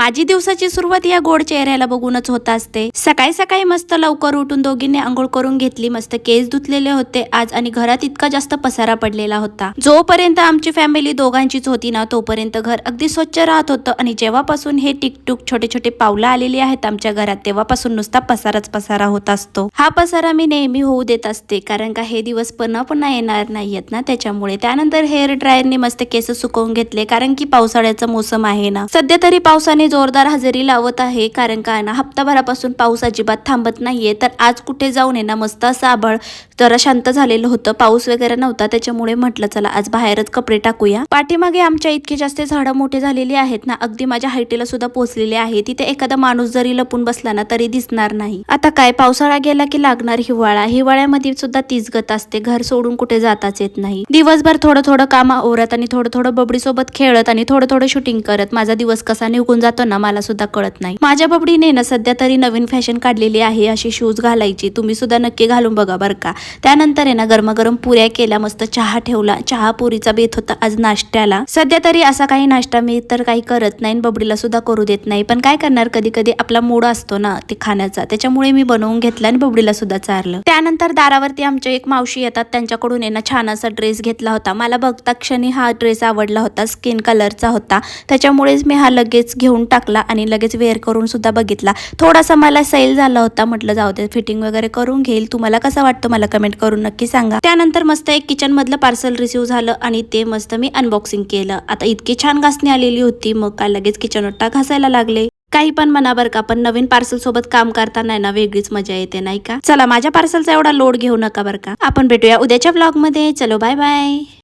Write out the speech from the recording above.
माझी दिवसाची सुरुवात या गोड चेहऱ्याला बघूनच होत असते। सकाळी सकाळी मस्त लवकर उठून दोघींनी आंघोळ करून घेतली। मस्त केस धुतलेले होते आज आणि घरात इतका जास्त पसारा पडलेला होता। जोपर्यंत आमची फॅमिली दोघांचीच होती ना तोपर्यंत घर अगदी स्वच्छ राहत होतं आणि जेव्हापासून हे टिकटुक छोटे छोटे पावलं आलेली आहेत आमच्या घरात तेव्हापासून नुसता पसाराच पसारा होत असतो। हा पसारा मी नेहमी होऊ देत असते कारण का हे दिवस पुन्हा येणार नाहीयेत ना त्याच्यामुळे। त्यानंतर हेअर ड्रायरने मस्त केस सुकवून घेतले कारण की पावसाळ्याचा मोसम आहे ना। सध्या तरी पावसाने जोरदार हजेरी लावत आहे कारण का ना हप्ताभरापासून पाऊस अजिबात थांबत नाहीये। तर आज कुठे जाऊन आहे ना मस्त असं आभाळ जरा शांत झालेलं होतं, पाऊस वगैरे नव्हता त्याच्यामुळे म्हटलं चला आज बाहेरच कपडे टाकूया। पाठीमागे आमच्या इतके जास्त झाडं मोठे झालेली आहेत ना अगदी माझ्या हाईटीला सुद्धा पोहोचलेले आहे। तिथे एखादा माणूस जरी लपून बसला ना तरी दिसणार नाही। आता काय पावसाळा गेला की लागणार हिवाळा, हिवाळ्यामध्ये सुद्धा तीच गत असते, घर सोडून कुठे जाताच येत नाही। दिवसभर थोडं थोडं काम आवरत आणि थोडं थोडं बबडी सोबत खेळत आणि थोडं थोडं शूटिंग करत माझा दिवस कसा निघून जातो ना मला सुद्धा कळत नाही। माझ्या बबडीने ना सध्या तरी नवीन फॅशन काढलेली आहे अशी शूज घालायची, तुम्ही सुद्धा नक्की घालून बघा बरं का। त्यानंतर आहे ना गरमागरम पुऱ्या केल्या, मस्त चहा ठेवला, चहा पुरीचा बेत होता आज नाश्त्याला। सध्या तरी असा काही नाश्ता मी तर काही करत नाही, बबडीला सुद्धा करू देत नाही, पण काय करणार कधी कधी आपला मूड असतो ना ते खाण्याचा, त्याच्यामुळे मी बनवून घेतला आणि बबडीला सुद्धा चारलं। त्यानंतर दारावरती आमच्या एक मावशी येतात त्यांच्याकडून आहे ना छान असा ड्रेस घेतला होता। मला बघता क्षणी हा ड्रेस आवडला होता, स्किन कलरचा होता, त्याच्यामुळेच मी हा लगेच घेऊन टाकला आणि लगेच वेअर करून सुद्धा बघितला। थोडासा मला सेल झाला होता, म्हटलं जाऊ दे फिटिंग वगैरे करून घेईल। तुम्हाला कसं वाटतं मला कमेंट करून नक्की सांगा। त्यानंतर मस्त एक किचन मधलं पार्सल रिसीव झालं आणि ते मस्त मी अनबॉक्सिंग केलं। आता इतकी छान घासणी आलेली होती मग काय लगेच किचन ओटा घासायला लागले। काही पण म्हणा बरं का, पण नवीन पार्सल सोबत काम करताना ना वेगळीच मजा येते नाही का। चला माझ्या पार्सलचा एवढा लोड घेऊ नका बरं का। आपण भेटूया उद्याच्या व्लॉग मध्ये, चलो बाय बाय।